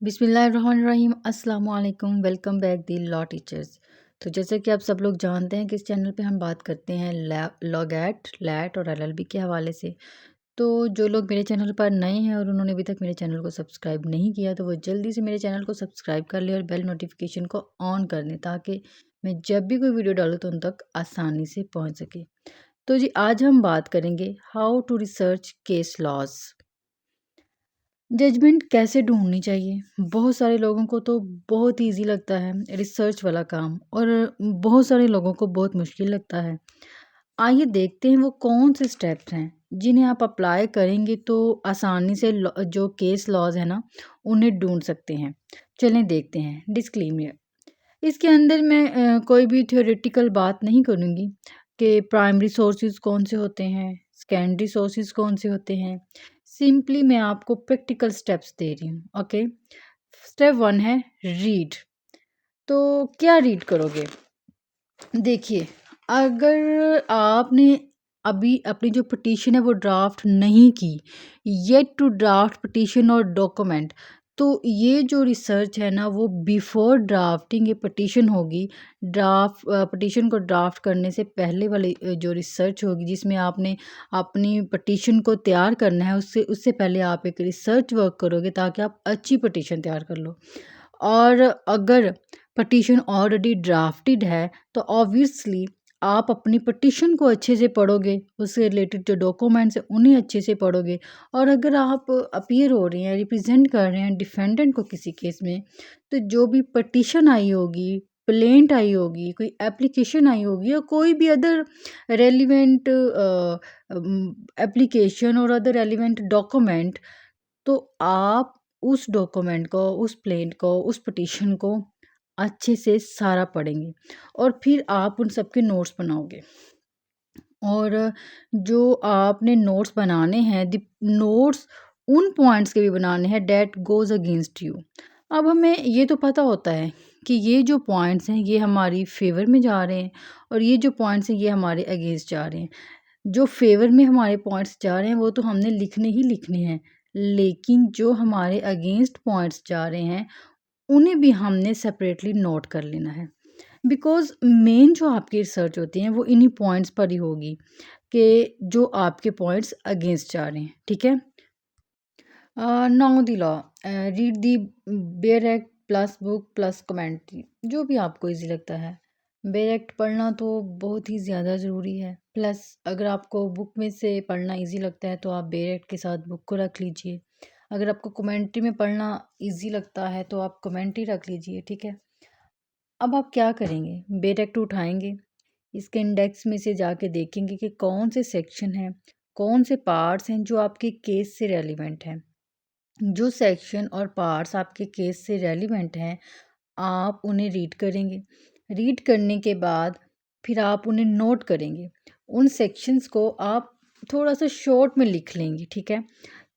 बिस्मिल्लाहिर्रहमानिर्रहीम अस्सलाम वालेकुम welcome back the law teachers. तो जैसे कि आप सब लोग जानते हैं कि इस चैनल पे हम बात करते हैं लॉगैट लैट और एलएलबी के हवाले से। तो जो लोग मेरे चैनल पर नए हैं और उन्होंने अभी तक मेरे चैनल को सब्सक्राइब नहीं किया तो वो जल्दी से मेरे चैनल को सब्सक्राइब कर ले और बेल नोटिफिकेशन को ऑन कर दें ताकि मैं जब भी कोई वीडियो डालूँ तो उन तक आसानी से पहुँच सके। तो जी आज हम बात करेंगे how to research case laws. Judgment कैसे ढूँढनी चाहिए? बहुत सारे लोगों को तो बहुत ईज़ी लगता है रिसर्च वाला काम और बहुत सारे लोगों को बहुत मुश्किल लगता है। आइए देखते हैं वो कौन से स्टेप्स हैं जिन्हें आप अप्लाई करेंगे तो आसानी से जो केस लॉज है ना उन्हें ढूँढ सकते हैं। चलें देखते हैं। डिस्क्लेमर इसके अंदर मैं कोई भी थ्योरेटिकल बात नहीं करूँगी कि प्राइमरी सोर्सेज़ कौन से होते हैं, सेकेंडरी सोर्सेज़ कौन से होते हैं। सिंपली मैं आपको प्रैक्टिकल स्टेप्स दे रही हूँ, ओके। स्टेप 1 है रीड। तो क्या रीड करोगे? देखिए, अगर आपने अभी अपनी जो पिटीशन है वो ड्राफ्ट नहीं की, येट टू ड्राफ्ट पिटीशन और डॉक्यूमेंट, तो ये जो रिसर्च है ना वो बिफोर ड्राफ्टिंग ये पिटीशन होगी। पिटीशन को ड्राफ्ट करने से पहले वाली जो रिसर्च होगी जिसमें आपने अपनी पिटीशन को तैयार करना है उससे उससे पहले आप एक रिसर्च वर्क करोगे ताकि आप अच्छी पिटीशन तैयार कर लो। और अगर पिटीशन ऑलरेडी ड्राफ्टेड है तो ऑब्वियसली आप अपनी पिटीशन को अच्छे से पढ़ोगे, उससे रिलेटेड जो डॉक्यूमेंट्स हैं उन्हें अच्छे से पढ़ोगे। और अगर आप अपीयर हो रहे हैं, रिप्रेजेंट कर रहे हैं डिफेंडेंट को किसी केस में, तो जो भी पिटीशन आई होगी, प्लेंट आई होगी, कोई एप्लीकेशन आई होगी या कोई भी अदर रेलिवेंट एप्लीकेशन और अदर रेलिवेंट डॉक्यूमेंट, तो आप उस डॉक्यूमेंट को, उस प्लेंट को, उस पिटीशन को अच्छे से सारा पढ़ेंगे और फिर आप उन सब के नोट्स बनाओगे। और जो आपने नोट्स बनाने हैं, द नोट्स उन पॉइंट्स के भी बनाने हैं दैट गोज़ अगेंस्ट यू। अब हमें ये तो पता होता है कि ये जो पॉइंट्स हैं ये हमारी फ़ेवर में जा रहे हैं और ये जो पॉइंट्स हैं ये हमारे अगेंस्ट जा रहे हैं। जो फ़ेवर में हमारे पॉइंट्स जा रहे हैं वो तो हमने लिखने ही लिखने हैं, लेकिन जो हमारे अगेंस्ट पॉइंट्स जा रहे हैं उन्हें भी हमने सेपरेटली नोट कर लेना है। बिकॉज़ मेन जो आपकी रिसर्च होती है वो इन्हीं पॉइंट्स पर ही होगी कि जो आपके पॉइंट्स अगेंस्ट जा रहे हैं, ठीक है? Now the law, read the bare act plus book plus commentary, जो भी आपको इजी लगता है। बेयर एक्ट पढ़ना तो बहुत ही ज़्यादा ज़रूरी है, प्लस अगर आपको बुक में से पढ़ना इजी लगता है तो आप बेयर एक्ट के साथ बुक को रख लीजिए। अगर आपको कमेंट्री में पढ़ना इजी लगता है तो आप कमेंट्री रख लीजिए, ठीक है। अब आप क्या करेंगे? बेयर एक्ट उठाएंगे, इसके इंडेक्स में से जाके देखेंगे कि कौन से सेक्शन हैं, कौन से पार्ट्स हैं जो आपके केस से रेलिवेंट हैं। जो सेक्शन और पार्ट्स आपके केस से रेलिवेंट हैं आप उन्हें रीड करेंगे। रीड करने के बाद फिर आप उन्हें नोट करेंगे। उन सेक्शंस को आप थोड़ा सा शॉर्ट में लिख लेंगे, ठीक है,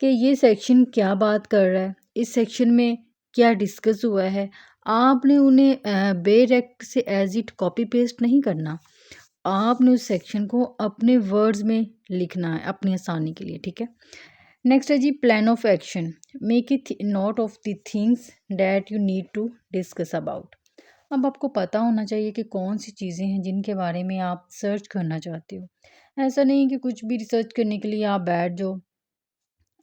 कि ये सेक्शन क्या बात कर रहा है, इस सेक्शन में क्या डिस्कस हुआ है। आपने उन्हें बेयर एक्ट से एज इट कॉपी पेस्ट नहीं करना, आपने उस सेक्शन को अपने वर्ड्स में लिखना है अपनी आसानी के लिए, ठीक है। नेक्स्ट है G plan of action. Make it note of the things that you need to discuss about. अब आपको पता होना चाहिए कि कौन सी चीज़ें हैं जिनके बारे में आप सर्च करना चाहते हो। ऐसा नहीं कि कुछ भी रिसर्च करने के लिए आप बैठ जाओ,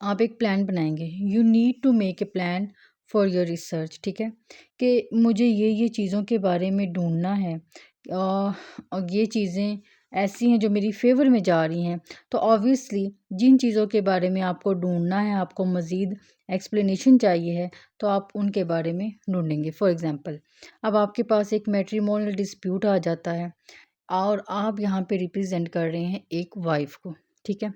आप एक प्लान बनाएंगे। You need to make a plan for your research, ठीक है, कि मुझे ये चीज़ों के बारे में ढूंढना है और ये चीज़ें ऐसी हैं जो मेरी फेवर में जा रही हैं। तो ऑब्वियसली जिन चीज़ों के बारे में आपको ढूंढना है, आपको मज़ीद एक्सप्लेनेशन चाहिए है, तो आप उनके बारे में ढूंढेंगे। फॉर एग्ज़ाम्पल, अब आपके पास एक मैट्रिमोनियल डिस्प्यूट आ जाता है और आप यहाँ पे रिप्रेजेंट कर रहे हैं एक वाइफ को, ठीक है।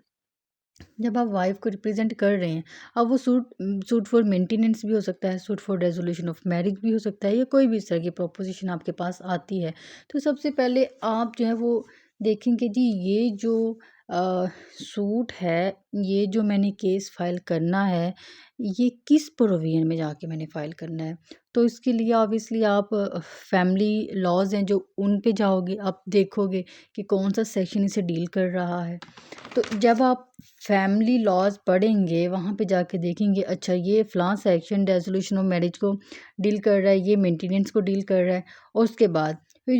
जब आप वाइफ को रिप्रेजेंट कर रहे हैं, अब वो सूट फॉर मेंटेनेंस भी हो सकता है, suit for resolution of marriage भी हो सकता है, या कोई भी इस तरह की प्रोपोजिशन आपके पास आती है। तो सबसे पहले आप जो है वो देखेंगे जी ये जो सूट है, ये जो मैंने केस फ़ाइल करना है, ये किस प्रोविज़न में जाके मैंने फ़ाइल करना है। तो इसके लिए ऑब्वियसली आप फैमिली लॉज़ हैं जो उन पे जाओगे, आप देखोगे कि कौन-सा सेक्शन इसे डील कर रहा है। तो जब आप फैमिली लॉज़ पढ़ेंगे, वहाँ पे जाके देखेंगे अच्छा ये फ़लाँ सेक्शन डिसोल्यूशन ऑफ मैरिज को डील कर रहा है, ये मेंटेनेंस को डील कर रहा है और उसके बाद फिर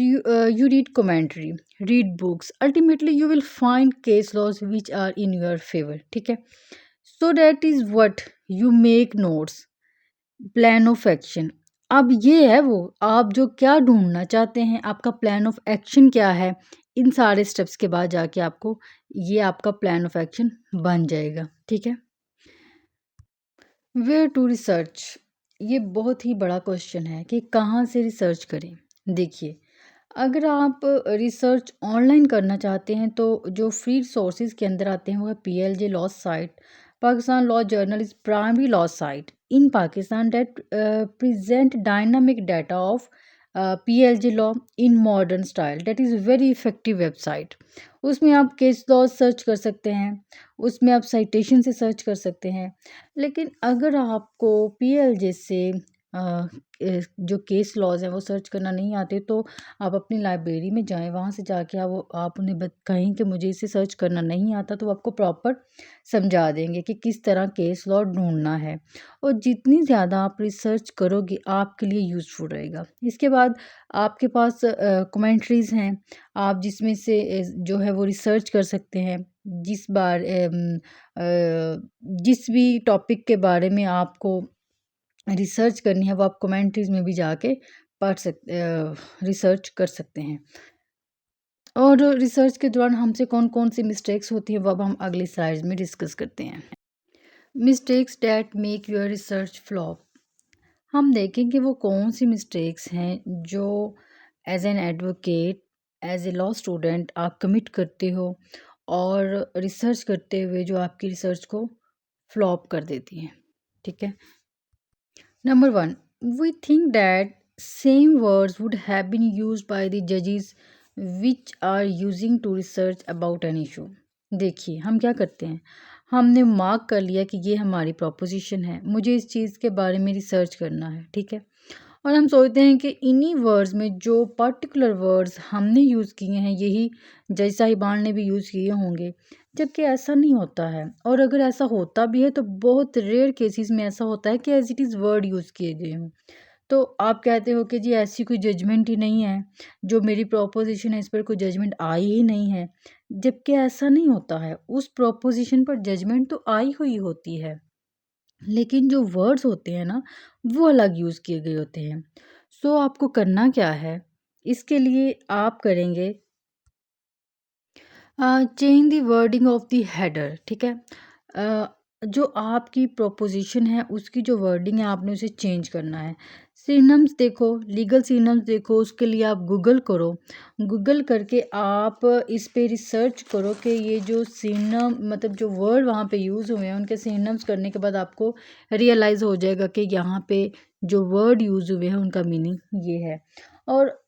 you read commentary, read books. Ultimately, you will find case laws which are in your favor. ठीक है? So that is what you make notes, plan of action. अब ये है वो आप जो क्या ढूंढना चाहते हैं, आपका प्लान ऑफ एक्शन क्या है, इन सारे स्टेप्स के बाद जाके आपको ये आपका प्लान ऑफ एक्शन बन जाएगा। ठीक है? वेयर टू रिसर्च, ये बहुत ही बड़ा क्वेश्चन है कि कहाँ से रिसर्च करें। देखिए, अगर आप रिसर्च ऑनलाइन करना चाहते हैं तो जो फ्री सोर्सेज के अंदर आते हैं वो है PLJ law site, Pakistan law journal is primary law site in Pakistan that present dynamic data of PLJ law in modern style, that is very effective website. उसमें आप केस लॉ सर्च कर सकते हैं, उसमें आप साइटेशन से सर्च कर सकते हैं। लेकिन अगर आपको PLJ से जो केस लॉज़ हैं वो सर्च करना नहीं आते तो आप अपनी लाइब्रेरी में जाएँ, वहाँ से जाके आप उन्हें कहें कि मुझे इसे सर्च करना नहीं आता, तो वो आपको प्रॉपर समझा देंगे कि किस तरह केस लॉ ढूँढना है। और जितनी ज़्यादा आप रिसर्च करोगे आपके लिए यूज़फुल रहेगा। इसके बाद आपके पास कमेंट्रीज़ हैं, आप जिसमें से जो है वो रिसर्च कर सकते हैं। जिस भी टॉपिक के बारे में आपको रिसर्च करनी है वो आप कमेंट्रीज़ में भी जाके रिसर्च कर सकते हैं। और रिसर्च के दौरान हमसे कौन-कौन सी मिस्टेक्स होती हैं वो अब हम अगली स्लाइड्स में डिस्कस करते हैं। Mistakes that make your research flop, हम देखें कि वो कौन सी मिस्टेक्स हैं जो as an advocate, as a law student आप कमिट करते हो और रिसर्च करते हुए जो आपकी रिसर्च को फ्लॉप कर देती हैं। ठीक है? Number one, we think that same words would have been used by the judges which are using to research about an issue. देखिए हम क्या करते हैं, हमने मार्क कर लिया कि ये हमारी प्रोपोजिशन है, मुझे इस चीज़ के बारे में रिसर्च करना है। ठीक है? और हम सोचते हैं कि इन्हीं वर्ड्स में जो पर्टिकुलर वर्ड्स हमने यूज़ किए हैं यही जज साहिबान ने भी यूज़ किए होंगे, जबकि ऐसा नहीं होता है। और अगर ऐसा होता भी है तो बहुत रेयर केसेस में ऐसा होता है कि as it is word use किए गए हों। तो आप कहते हो कि जी ऐसी कोई जजमेंट ही नहीं है, जो मेरी प्रोपोजिशन है इस पर कोई जजमेंट आई ही नहीं है, जबकि ऐसा नहीं होता है। उस प्रोपोजिशन पर जजमेंट तो आई हुई होती है, लेकिन जो वर्ड्स होते हैं ना वो अलग यूज़ किए गए होते हैं। सो आपको करना क्या है, इसके लिए आप करेंगे change the wording of the header. ठीक है? अ, जो आपकी प्रोपोजिशन है उसकी जो वर्डिंग है आपने उसे चेंज करना है। सिनोनिम्स देखो, लीगल सिनोनिम्स देखो, उसके लिए आप गूगल करो। गूगल करके आप इस पे रिसर्च करो कि ये जो सिनोनिम मतलब जो वर्ड वहाँ पे यूज़ हुए हैं उनके सिनोनिम्स करने के बाद आपको रियलाइज़ हो जाएगा कि यहाँ पे जो वर्ड यूज़ हुए हैं उनका मीनिंग ये है। और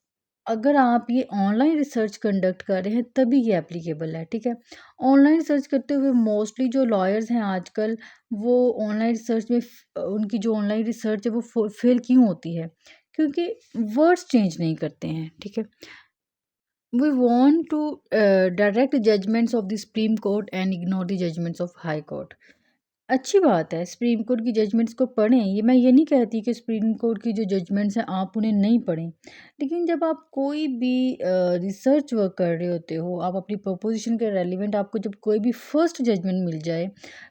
अगर आप ये ऑनलाइन रिसर्च कंडक्ट कर रहे हैं तभी ये एप्लीकेबल है। ठीक है? ऑनलाइन रिसर्च करते हुए मोस्टली जो लॉयर्स हैं आजकल वो ऑनलाइन रिसर्च में उनकी जो ऑनलाइन रिसर्च है वो फेल क्यों होती है? क्योंकि वर्ड्स चेंज नहीं करते हैं। ठीक है? We want to direct judgments of the Supreme Court and ignore the judgments of High Court. अच्छी बात है, सुप्रीम कोर्ट की जजमेंट्स को पढ़ें, ये मैं ये नहीं कहती कि सुप्रीम कोर्ट की जो जजमेंट्स हैं आप उन्हें नहीं पढ़ें। लेकिन जब आप कोई भी रिसर्च वर्क कर रहे होते हो, आप अपनी प्रोपोज़िशन के रेलेवेंट आपको जब कोई भी फर्स्ट जजमेंट मिल जाए,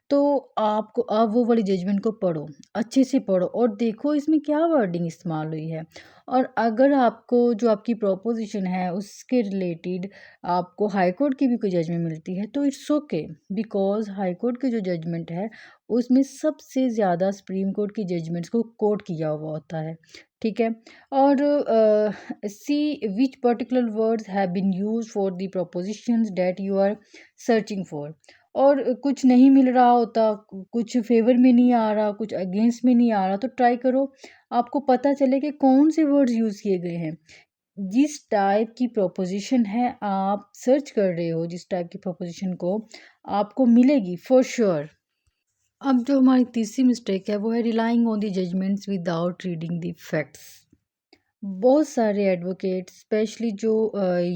तो आप वो वाली जजमेंट को पढ़ो, अच्छे से पढ़ो और देखो इसमें क्या वर्डिंग इस्तेमाल हुई है। और अगर आपको जो आपकी प्रोपोज़िशन है उसके रिलेटेड आपको हाई कोर्ट की भी कोई जजमेंट मिलती है तो it's okay, because high court की जो जजमेंट है उसमें सबसे ज़्यादा सुप्रीम कोर्ट की जजमेंट्स को कोट किया हुआ होता है। ठीक है? और see which particular words have been used for the propositions that you are searching for. और कुछ नहीं मिल रहा होता, कुछ फेवर में नहीं आ रहा, कुछ अगेंस्ट में नहीं आ रहा, तो ट्राई करो आपको पता चले कि कौन से वर्ड्स यूज़ किए गए हैं। जिस टाइप की प्रोपोज़िशन है आप सर्च कर रहे हो, जिस टाइप की प्रोपोज़िशन को आपको मिलेगी फॉर श्योर। अब जो हमारी तीसरी मिस्टेक है वो है relying on the judgments without reading the facts. बहुत सारे एडवोकेट स्पेशली जो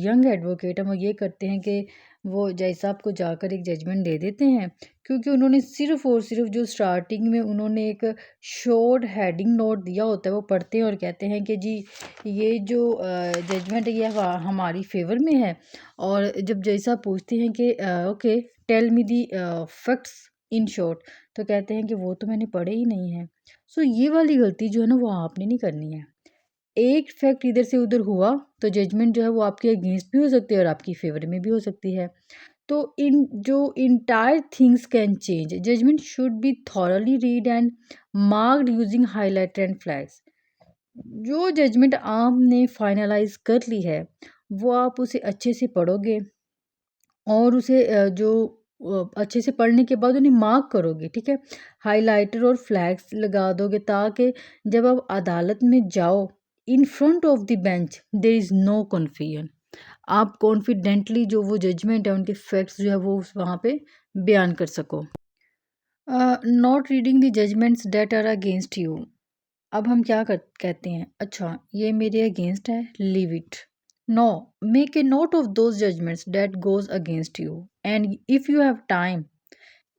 यंग एडवोकेट हैं वो ये करते हैं कि वो जज साहब को जाकर एक जजमेंट दे देते हैं, क्योंकि उन्होंने सिर्फ़ और सिर्फ जो स्टार्टिंग में उन्होंने एक शॉर्ट हेडिंग नोट दिया होता है वो पढ़ते हैं और कहते हैं कि जी ये जो जजमेंट है ये हमारी फेवर में है। और जब जज साहब पूछते हैं कि okay tell me the facts in short, तो कहते हैं कि वो तो मैंने पढ़े ही नहीं है। सो ये वाली गलती जो है ना वो आपने नहीं करनी है। एक फैक्ट इधर से उधर हुआ तो जजमेंट जो है वो आपके अगेंस्ट भी हो सकती है और आपकी फेवर में भी हो सकती है। तो इन जो entire things can change, judgment should be thoroughly read and marked using highlighter and flags. जो जजमेंट आपने फाइनलाइज कर ली है वो आप उसे अच्छे से पढ़ोगे और उसे अच्छे से पढ़ने के बाद उन्हें मार्क करोगे, ठीक है? हाइलाइटर और फ्लैग्स लगा दोगे ताकि जब आप अदालत में जाओ in front of the bench there is no confusion. आप कॉन्फिडेंटली जो वो जजमेंट है उनके फैक्ट्स जो है वो वहाँ पे बयान कर सको। Not reading the judgments that are against you. अब हम क्या कहते हैं, अच्छा ये मेरे अगेंस्ट है, leave it. No, make a note of those judgments that goes against you and if you have time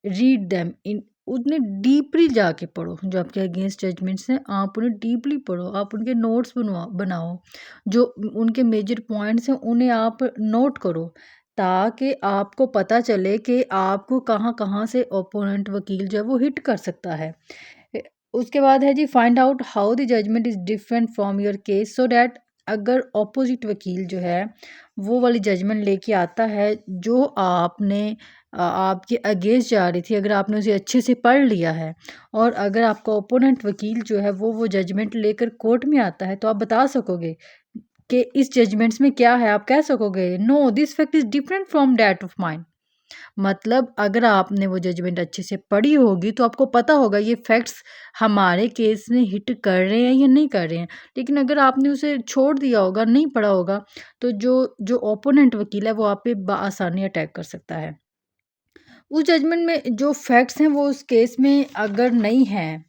read them in. उन्हें डीपली जाके पढ़ो, जो आपके अगेंस्ट जजमेंट्स हैं आप उन्हें डीपली पढ़ो, आप उनके नोट्स बनाओ, जो उनके मेजर पॉइंट्स हैं उन्हें आप नोट करो, ताकि आपको पता चले कि आपको कहाँ कहाँ से ओपोनेंट वकील जो है वो हिट कर सकता है। उसके बाद है G find out how the judgment is different from your case so that अगर ऑपोजिट वकील जो है वो वाली जजमेंट लेके आता है जो आपने आपके अगेंस्ट जा रही थी, अगर आपने उसे अच्छे से पढ़ लिया है और अगर आपका ओपोनेंट वकील जो है वो जजमेंट लेकर कोर्ट में आता है तो आप बता सकोगे कि इस जजमेंट्स में क्या है। आप कह सकोगे no this fact is different from that of mind. मतलब अगर आपने वो जजमेंट अच्छे से पढ़ी होगी तो आपको पता होगा ये फैक्ट्स हमारे केस में हिट कर रहे हैं या नहीं कर रहे हैं। लेकिन अगर आपने उसे छोड़ दिया होगा, नहीं पढ़ा होगा, तो जो जो ओपोनेंट वकील है वो आप पे बआसानी अटैक कर सकता है। उस जजमेंट में जो फैक्ट्स हैं वो उस केस में अगर नहीं हैं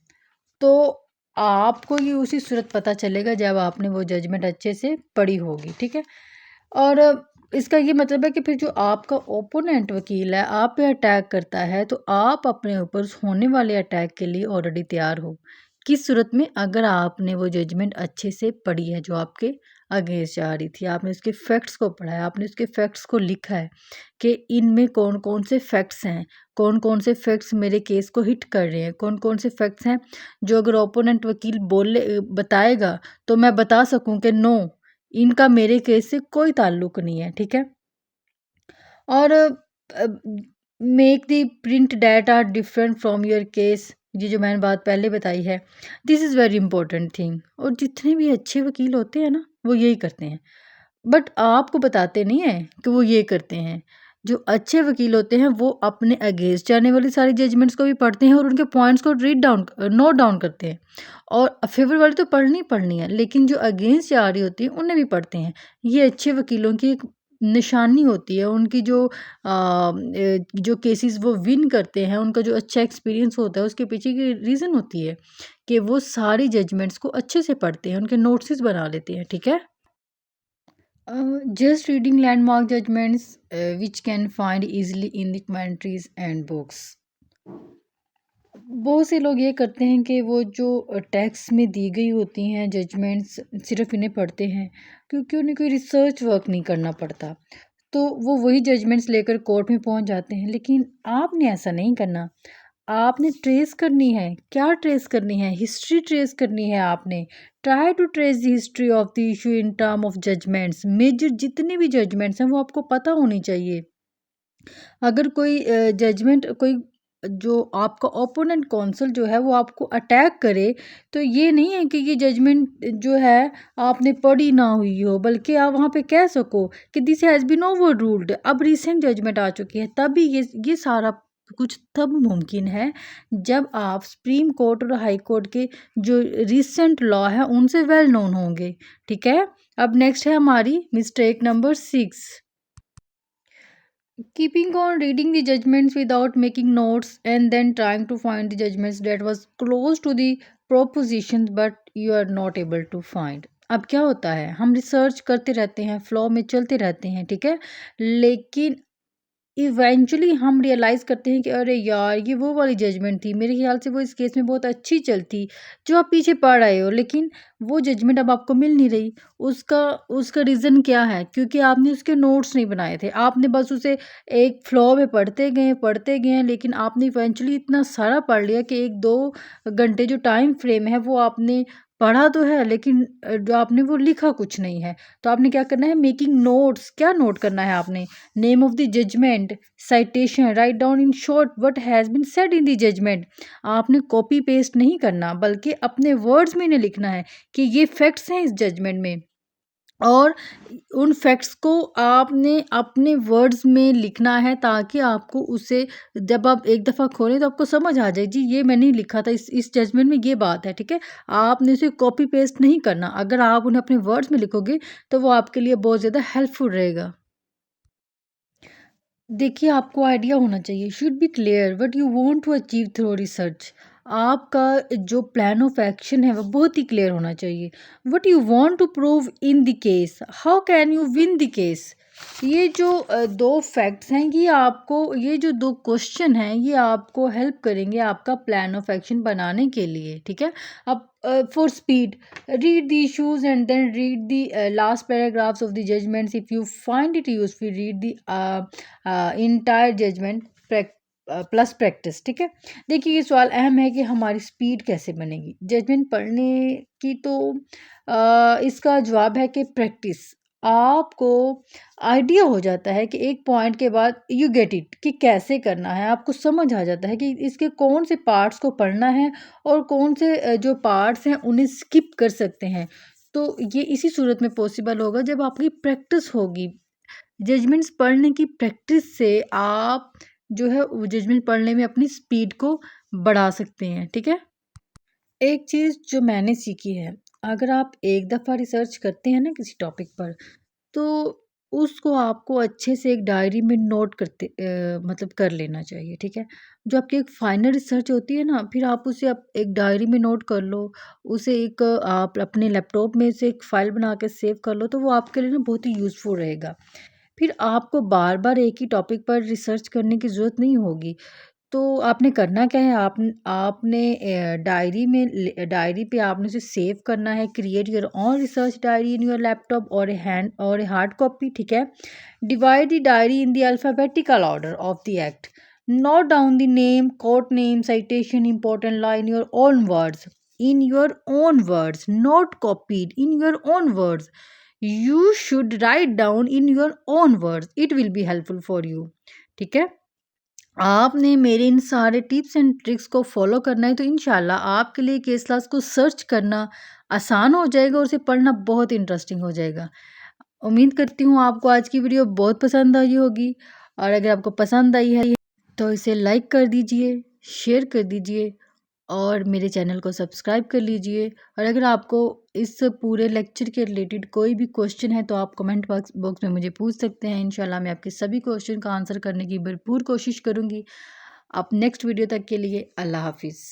तो आपको ये उसी सूरत पता चलेगा जब आपने वो जजमेंट अच्छे से पढ़ी होगी, ठीक है? और इसका ये मतलब है कि फिर जो आपका ओपोनेंट वकील है आप पे अटैक करता है तो आप अपने ऊपर उस होने वाले अटैक के लिए ऑलरेडी तैयार हो। किस सूरत में, अगर आपने वो जजमेंट अच्छे से पढ़ी है जो आपके अगेंस्ट जा रही थी, आपने उसके फैक्ट्स को पढ़ा है, आपने उसके फैक्ट्स को लिखा है कि इनमें कौन कौन से फैक्ट्स हैं, कौन कौन से फैक्ट्स मेरे केस को हिट कर रहे हैं, कौन कौन से फैक्ट्स हैं जो अगर ओपोनेंट वकील बताएगा तो मैं बता सकूं कि नो इनका मेरे केस से कोई ताल्लुक नहीं है, ठीक है? और make the print that are different from your case, ये जो मैंने बात पहले बताई है, this is very important thing. और जितने भी अच्छे वकील होते हैं ना वो यही करते हैं, बट आपको बताते नहीं हैं कि वो ये करते हैं। जो अच्छे वकील होते हैं वो अपने अगेंस्ट जाने वाली सारी जजमेंट्स को भी पढ़ते हैं और उनके पॉइंट्स को नोट डाउन करते हैं। और फेवर वाली तो पढ़नी ही पढ़नी है, लेकिन जो अगेंस्ट जा रही होती है उन्हें भी पढ़ते हैं। ये अच्छे वकीलों की एक निशानी होती है, उनकी जो केसेस वो विन करते हैं, उनका जो अच्छा एक्सपीरियंस होता है उसके पीछे की रीज़न होती है कि वो सारी जजमेंट्स को अच्छे से पढ़ते हैं, उनके नोट्स बना लेते हैं, ठीक है? Just reading landmark judgments, which can find easily in the commentaries and books. बहुत से लोग ये करते हैं कि वो जो टेक्स्ट में दी गई होती हैं जजमेंट्स सिर्फ इन्हें पढ़ते हैं, क्योंकि उन्हें कोई रिसर्च वर्क नहीं करना पड़ता। तो वो वही जजमेंट्स लेकर कोर्ट में पहुंच जाते हैं, लेकिन आपने ऐसा नहीं करना। आपने ट्रेस करनी है, क्या ट्रेस करनी है? हिस्ट्री ट्रेस करनी है आपने। Try to trace the history of the issue in term of judgments. Major जितने भी जजमेंट्स हैं वो आपको पता होनी चाहिए। अगर कोई जजमेंट कोई जो आपका ओपोनेंट कौंसल जो है वो आपको अटैक करे, तो ये नहीं है कि ये जजमेंट जो है आपने पढ़ी ना हुई हो, बल्कि आप वहाँ पे कह सको कि this has been overruled. अब रिसेंट जजमेंट आ चुकी है तभी ये सारा कुछ तब मुमकिन है जब आप सुप्रीम कोर्ट और हाई कोर्ट के जो रिसेंट लॉ है उनसे वेल नोन होंगे। ठीक है, अब नेक्स्ट है हमारी mistake number 6, keeping on reading the judgments without making notes and then trying to find the judgments that was close to the propositions but you are not able to find। अब क्या होता है, हम research करते रहते हैं, flow में चलते रहते हैं, ठीक है, लेकिन इवेंचुअली हम रियलाइज़ करते हैं कि अरे यार ये वो वाली जजमेंट थी, मेरे ख्याल से वो इस केस में बहुत अच्छी चलती, जो आप पीछे पढ़ रहे हो, लेकिन वो जजमेंट अब आपको मिल नहीं रही। उसका उसका रीज़न क्या है? क्योंकि आपने उसके नोट्स नहीं बनाए थे, आपने बस उसे एक फ्लो में पढ़ते गए हैं, लेकिन आपने इवेंचुअली इतना सारा पढ़ लिया कि 1-2 घंटे जो टाइम फ्रेम है वो आपने पढ़ा तो है, लेकिन जो आपने वो लिखा कुछ नहीं है। तो आपने क्या करना है, मेकिंग नोट्स। क्या नोट करना है आपने? Name of the judgment, citation, write down in short what has been said in the judgment. आपने कॉपी पेस्ट नहीं करना, बल्कि अपने वर्ड्स में इन्हें लिखना है कि ये फैक्ट्स हैं इस जजमेंट में, और उन फैक्ट्स को आपने अपने वर्ड्स में लिखना है, ताकि आपको उसे जब आप एक दफ़ा खोलें तो आपको समझ आ जाए, जी ये मैंने लिखा था, इस जजमेंट में ये बात है। ठीक है, आपने उसे कॉपी पेस्ट नहीं करना। अगर आप उन्हें अपने वर्ड्स में लिखोगे तो वो आपके लिए बहुत ज़्यादा हेल्पफुल रहेगा। देखिए, आपको आइडिया होना चाहिए, should be clear what you want to achieve through research. आपका जो प्लान ऑफ एक्शन है वो बहुत ही क्लियर होना चाहिए। What you want to prove in the case, how can you win the case. ये जो दो फैक्ट्स हैं, ये आपको, ये जो दो क्वेश्चन हैं, ये आपको हेल्प करेंगे आपका प्लान ऑफ एक्शन बनाने के लिए। ठीक है, अब for speed, read the issues and then read the last paragraphs of the judgments. If you find it useful, read the entire judgment plus practice. ठीक है, देखिए ये सवाल अहम है कि हमारी स्पीड कैसे बनेगी जजमेंट पढ़ने की। तो इसका जवाब है कि प्रैक्टिस। आपको आइडिया हो जाता है कि एक पॉइंट के बाद यू गेट इट कि कैसे करना है, आपको समझ आ जाता है कि इसके कौन से पार्ट्स को पढ़ना है और कौन से जो पार्ट्स हैं उन्हें स्किप कर सकते हैं। तो ये इसी सूरत में पॉसिबल होगा जब आपकी प्रैक्टिस होगी। जजमेंट्स पढ़ने की प्रैक्टिस से आप जो है वो जजमेंट पढ़ने में अपनी स्पीड को बढ़ा सकते हैं। ठीक है, एक चीज़ जो मैंने सीखी है, अगर आप एक दफ़ा रिसर्च करते हैं ना किसी टॉपिक पर, तो उसको आपको अच्छे से एक डायरी में नोट करते मतलब कर लेना चाहिए। ठीक है, जो आपकी एक फाइनल रिसर्च होती है ना, फिर आप उसे एक डायरी में नोट कर लो, उसे एक आप अपने लैपटॉप में से एक फ़ाइल बना के सेव कर लो, तो वो आपके लिए ना बहुत ही यूज़फुल रहेगा। फिर आपको बार-बार एक ही टॉपिक पर रिसर्च करने की ज़रूरत नहीं होगी। तो आपने करना क्या है, आपने डायरी पे आपने उसे सेव करना है। Create your own research diary in your laptop और ए हार्ड कॉपी। ठीक है, divide the diary in the alphabetical order of the act. Note down the name, court name, citation, important law in your own words, not copied, in your own words. You should write down in your own words, it will be helpful for you. ठीक है, आपने मेरे इन सारे tips and tricks को follow करना है, तो इंशाल्लाह आपके लिए केस लॉस को सर्च करना आसान हो जाएगा और उसे पढ़ना बहुत इंटरेस्टिंग हो जाएगा। उम्मीद करती हूँ आपको आज की वीडियो बहुत पसंद आई होगी, और अगर आपको पसंद आई है तो इसे लाइक कर दीजिए, शेयर कर दीजिए और मेरे चैनल को सब्सक्राइब कर लीजिए। और अगर आपको इस पूरे लेक्चर के रिलेटेड कोई भी क्वेश्चन है तो आप कमेंट बॉक्स में मुझे पूछ सकते हैं। इंशाल्लाह मैं आपके सभी क्वेश्चन का आंसर करने की भरपूर कोशिश करूँगी। आप नेक्स्ट वीडियो तक के लिए अल्लाह हाफिज़।